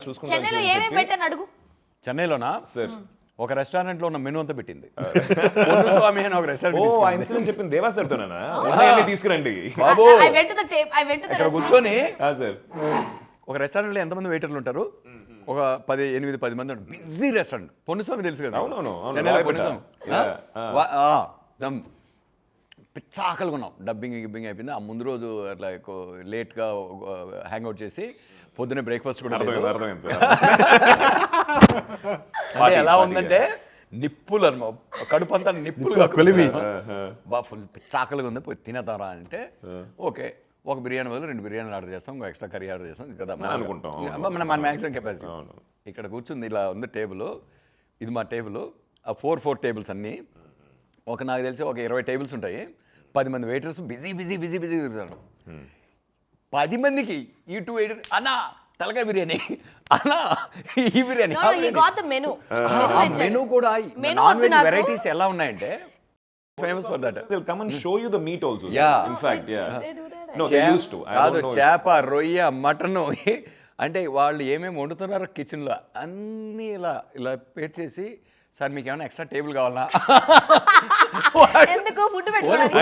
చెన్నైలో ఏమేమి పెట్టాను అడుగు. చెన్నైలోనా సార్ ఒక రెస్టారెంట్ లో ఉన్న మెనూ అంతా పెట్టింది. స్వామి అని ఒక రెస్టారెంట్ చెప్పింది దేవా సార్తోనా తీసుకురండి బాబు I went to the ఇక్కడ restaurant. కూర్చొని సార్ ఒక రెస్టారెంట్ లో ఎంతమంది వెయిటర్లు ఉంటారు? ఒక 8-10 మంది ఉంటారు. Busy restaurant. పొన్నుస్వామి తెలుసు కదా? అవునవును, అవును. చెన్నైలో రాయపేట. పొన్నుస్వామి పిచ్చాకలు కొన్నాం. డబ్బింగ్ అయిపోయింది. ఆ ముందు రోజు అట్లా లేట్గా హ్యాంగ్ అవుట్ చేసి పొద్దున్నే బ్రేక్ఫాస్ట్ కూడా లేదు. అర్థమైంది సార్. అంటే ఎలా ఉందంటే నిప్పులు అనమాట, కడుపు అంతా నిప్పులు కొలిమి బా ఫుల్ పిచ్చాకలుగా ఉంది. పోయి తినేద్దారా అంటే ఓకే, ఒక బిర్యానీ బదులు 2 బిర్యానీలు ఆర్డర్ చేస్తాం, ఇంకో ఎక్స్ట్రా కర్రీ ఆర్డర్ చేస్తాం కదా అనుకుంటాం. మన మ్యాక్సిమం కెపాసిటీ. ఇక్కడ కూర్చుంది ఇలా ఉంది టేబుల్. ఇది మా టేబుల్. ఆ 4 టేబుల్స్ అన్నీ ఒక నాకు తెలిసి ఒక 20 టేబుల్స్ ఉంటాయి. 10 మంది వెయిటర్స్ బిజీ తిరుగుతారు. 10 మందికి ఈ 2 వెయిటర్ అన్నా తలకాయ బిర్యానీ, అన్నా ఈ biryani. No, he got the menu. Menu కూడా Menu నాన్ వద్దు వెజ్ నాకు. వెరైటీస్ ఎలా ఉన్నాయంటే famous for that. They'll come and show you the meat also. sir. Yeah. In fact, yeah. They do that. No, they used to. I కాదు, don't know. చేప, రొయ్య, mutton అంటే వాళ్ళు ఏమేమి వండుతున్నారో కిచెన్లో అన్నీ ఇలా ఇలా పేర్ చేసి, సార్ మీకు ఏమైనా ఎక్స్ట్రా టేబుల్ కావాలా? ఎందుకు ఫుడ్ పెట్టుకోవడానికి?